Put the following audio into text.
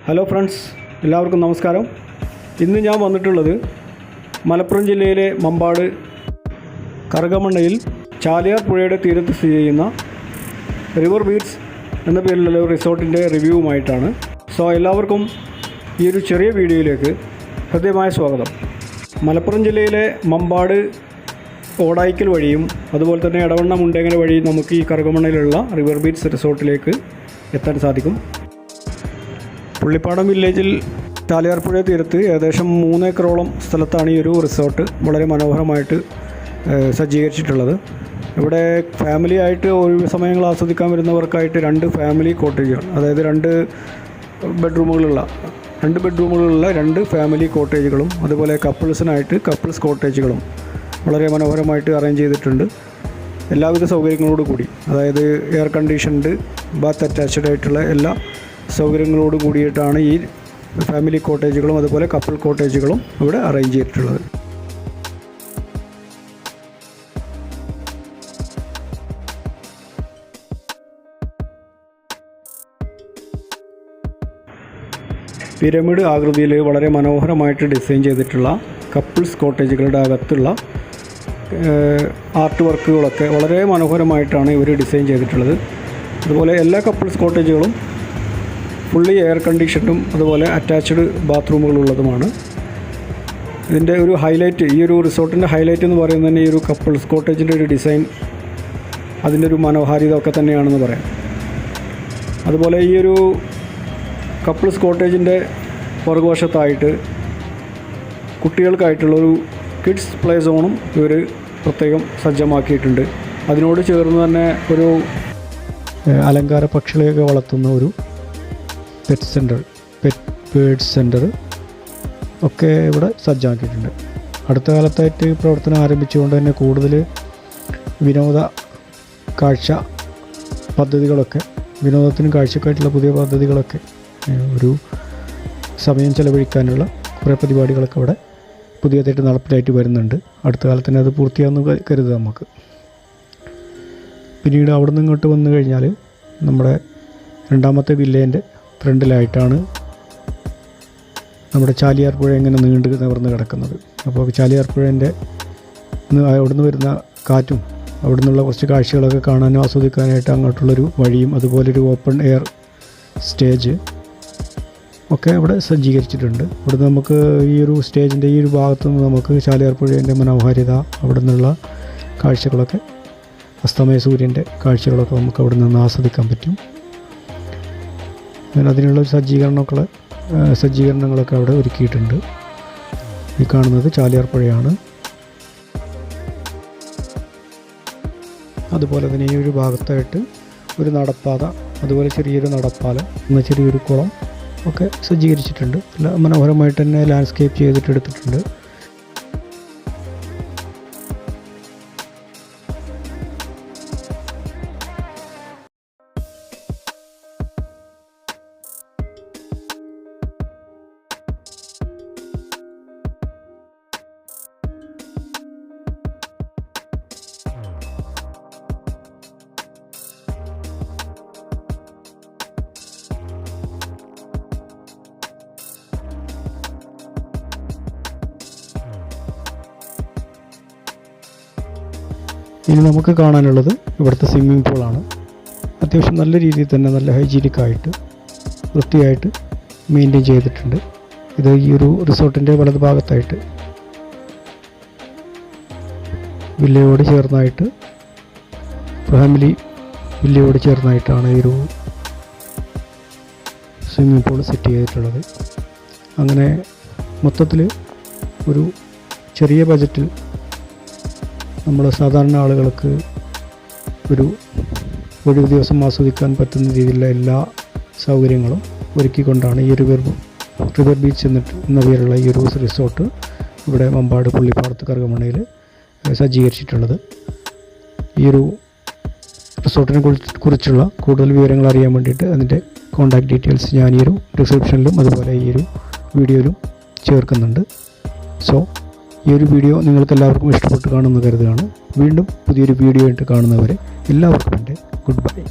Hello friends, എല്ലാവർക്കും നമസ്കാരം. ഇന്ന് ഞാൻ വന്നിട്ടുള്ളത് മലപ്പുറം ജില്ലയിലെ മമ്പാട് കറുകമണ്ണയിൽ ചാലിയാർ പുഴയുടെ തീരത്ത് സ്ഥിതി ചെയ്യുന്ന റിവർ ബീറ്റ്സ് എന്ന പേരിലുള്ള ഒരു റിസോർട്ടിൻ്റെ റിവ്യൂവുമായിട്ടാണ്. സോ എല്ലാവർക്കും ഈ ഒരു ചെറിയ വീഡിയോയിലേക്ക് ഹൃദ്യമായ സ്വാഗതം. മലപ്പുറം ജില്ലയിലെ മമ്പാട് ഓടായിക്കൽ വഴിയും അതുപോലെ തന്നെ എടവണ്ണ മുണ്ടേങ്ങൽ വഴി നമുക്ക് ഈ കറുകമണ്ണയിലുള്ള റിവർ ബീറ്റ്സ് റിസോർട്ടിലേക്ക് എത്താൻ സാധിക്കും. പുള്ളിപ്പാടം വില്ലേജിൽ ചാലിയാർ പുഴ തീരത്ത് ഏകദേശം 3 ഏക്കറോളം സ്ഥലത്താണ് ഈ ഒരു റിസോർട്ട് വളരെ മനോഹരമായിട്ട് സജ്ജീകരിച്ചിട്ടുള്ളത്. ഇവിടെ ഫാമിലി ആയിട്ട് ഒഴിവ് സമയങ്ങൾ ആസ്വദിക്കാൻ വരുന്നവർക്കായിട്ട് 2 ഫാമിലി കോട്ടേജുകൾ, അതായത് 2 ബെഡ്റൂമുകളുള്ള 2 ഫാമിലി കോട്ടേജുകളും അതുപോലെ കപ്പിൾസിനായിട്ട് കപ്പിൾസ് കോട്ടേജുകളും വളരെ മനോഹരമായിട്ട് അറേഞ്ച് ചെയ്തിട്ടുണ്ട്. എല്ലാവിധ സൗകര്യങ്ങളോട് കൂടി, അതായത് എയർ കണ്ടീഷൻഡ്, ബാത്ത് അറ്റാച്ച്ഡ് ആയിട്ടുള്ള എല്ലാ സൗകര്യങ്ങളോട് കൂടിയിട്ടാണ് ഈ ഫാമിലി കോട്ടേജുകളും അതുപോലെ കപ്പിൾ കോട്ടേജുകളും ഇവിടെ അറേഞ്ച് ചെയ്തിട്ടുള്ളത്. പിരമിഡ് ആകൃതിയിൽ വളരെ മനോഹരമായിട്ട് ഡിസൈൻ ചെയ്തിട്ടുള്ള കപ്പിൾസ് കോട്ടേജുകളുടെ അകത്തുള്ള ആർട്ട് വർക്കുകളൊക്കെ വളരെ മനോഹരമായിട്ടാണ് ഇവർ ഡിസൈൻ ചെയ്തിട്ടുള്ളത്. അതുപോലെ എല്ലാ കപ്പിൾസ് കോട്ടേജുകളും ഫുള്ളി എയർ കണ്ടീഷനും അതുപോലെ അറ്റാച്ച്ഡ് ബാത്റൂമുകളുള്ളതുമാണ്. ഇതിൻ്റെ ഒരു ഹൈലൈറ്റ്, ഈ ഒരു റിസോർട്ടിൻ്റെ ഹൈലൈറ്റ് എന്ന് പറയുന്നത് തന്നെ ഈ ഒരു കപ്പിൾസ് കോട്ടേജിൻ്റെ ഒരു ഡിസൈൻ, അതിൻ്റെ ഒരു മനോഹാരിത ഒക്കെ തന്നെയാണെന്ന് പറയാം. അതുപോലെ ഈ ഒരു കപ്പിൾസ് കോട്ടേജിൻ്റെ പുറകുവശത്തായിട്ട് കുട്ടികൾക്കായിട്ടുള്ളൊരു കിഡ്സ് പ്ലേ സോണും ഇവർ പ്രത്യേകം സജ്ജമാക്കിയിട്ടുണ്ട്. അതിനോട് ചേർന്ന് തന്നെ ഒരു അലങ്കാര പക്ഷികളെയൊക്കെ വളർത്തുന്ന ഒരു പെറ്റ് ബേർഡ് സെൻറ്റർ ഒക്കെ ഇവിടെ സജ്ജമാക്കിയിട്ടുണ്ട്. അടുത്ത കാലത്തായിട്ട് പ്രവർത്തനം ആരംഭിച്ചുകൊണ്ട് തന്നെ കൂടുതൽ വിനോദ കാഴ്ച പദ്ധതികളൊക്കെ, വിനോദത്തിനും കാഴ്ചക്കായിട്ടുള്ള പുതിയ പദ്ധതികളൊക്കെ, ഒരു സമയം ചെലവഴിക്കാനുള്ള കുറേ പരിപാടികളൊക്കെ ഇവിടെ പുതിയതായിട്ട് നടപ്പിലായിട്ട് വരുന്നുണ്ട്. അടുത്ത കാലത്ത് തന്നെ അത് പൂർത്തിയാകുമെന്ന് കരുതുക നമുക്ക്. പിന്നീട് അവിടെ നിന്ന് ഇങ്ങോട്ട് വന്നു കഴിഞ്ഞാൽ നമ്മുടെ 2ാമത്തെ വില്ലേൻ്റെ ഫ്രണ്ടിലായിട്ടാണ് നമ്മുടെ ചാലിയാർ പുഴ ഇങ്ങനെ നീണ്ടു നിവർന്ന് കിടക്കുന്നത്. അപ്പോൾ ചാലിയാർ പുഴേൻ്റെ അവിടുന്ന് വരുന്ന കാറ്റും അവിടെ നിന്നുള്ള കുറച്ച് കാഴ്ചകളൊക്കെ കാണാനും ആസ്വദിക്കാനായിട്ട് അങ്ങോട്ടുള്ളൊരു വഴിയും അതുപോലൊരു ഓപ്പൺ എയർ സ്റ്റേജ് ഒക്കെ ഇവിടെ സജ്ജീകരിച്ചിട്ടുണ്ട്. ഇവിടെ നമുക്ക് ഈ ഒരു സ്റ്റേജിൻ്റെ ഈ ഒരു ഭാഗത്തു നിന്ന് നമുക്ക് ചാലിയാർ പുഴേൻ്റെ മനോഹാരിത, അവിടെ നിന്നുള്ള കാഴ്ചകളൊക്കെ, അസ്തമയ സൂര്യൻ്റെ കാഴ്ചകളൊക്കെ നമുക്ക് അവിടെ നിന്ന് ആസ്വദിക്കാൻ പറ്റും. അതിനുള്ള സജ്ജീകരണങ്ങളൊക്കെ അവിടെ ഒരുക്കിയിട്ടുണ്ട്. ഈ കാണുന്നത് ചാലിയാർ പുഴയാണ്. അതുപോലെ തന്നെ ഈ ഒരു ഭാഗത്തായിട്ട് ഒരു നടപ്പാത, അതുപോലെ ചെറിയൊരു നടപ്പാലം, ചെറിയൊരു കുളം ഒക്കെ സജ്ജീകരിച്ചിട്ടുണ്ട്. മനോഹരമായിട്ട് തന്നെ ലാൻഡ്സ്കേപ്പ് ചെയ്തിട്ട് എടുത്തിട്ടുണ്ട്. ഇനി നമുക്ക് കാണാനുള്ളത് ഇവിടുത്തെ സ്വിമ്മിംഗ് പൂളാണ്. അത്യാവശ്യം നല്ല രീതിയിൽ തന്നെ നല്ല ഹൈജീനിക്കായിട്ട് വൃത്തിയായിട്ട് മെയിൻറ്റെയിൻ ചെയ്തിട്ടുണ്ട്. ഇത് ഈ ഒരു റിസോർട്ടിൻ്റെ വലത് ഭാഗത്തായിട്ട് വില്ലയോട് ചേർന്നായിട്ട്, ഫാമിലി വില്ലയോട് ചേർന്നായിട്ടാണ് ഈ ഒരു സ്വിമ്മിംഗ് പൂൾ സെറ്റ് ചെയ്തിട്ടുള്ളത്. അങ്ങനെ മൊത്തത്തിൽ ഒരു ചെറിയ ബജറ്റിൽ നമ്മൾ സാധാരണ ആളുകൾക്ക് ഒരു ഒഴിവ് ദിവസം ആസ്വദിക്കാൻ പറ്റുന്ന രീതിയിലുള്ള എല്ലാ സൗകര്യങ്ങളും ഒരുക്കിക്കൊണ്ടാണ് ഈ റിവർ ബീച്ച് എന്ന പേരുള്ള ഈ ഒരു റിസോർട്ട് ഇവിടെ മമ്പാട് പുള്ളിപ്പാടത്ത് കറുകമണ്ണയിൽ സജ്ജീകരിച്ചിട്ടുള്ളത്. ഈ ഒരു റിസോർട്ടിനെ കുറിച്ചുള്ള കൂടുതൽ വിവരങ്ങൾ അറിയാൻ വേണ്ടിയിട്ട് അതിൻ്റെ കോൺടാക്റ്റ് ഡീറ്റെയിൽസ് ഞാൻ ഈ ഒരു ഡിസ്ക്രിപ്ഷനിലും അതുപോലെ ഈ ഒരു വീഡിയോയിലും ചേർക്കുന്നുണ്ട്. സോ ഈ ഒരു വീഡിയോ നിങ്ങൾക്ക് എല്ലാവർക്കും ഇഷ്ടപ്പെട്ട് കാണുമെന്ന് കരുതുകയാണ്. വീണ്ടും പുതിയൊരു വീഡിയോ ആയിട്ട് കാണുന്നവരെ എല്ലാവർക്കും എൻ്റെ ഗുഡ് ബൈ.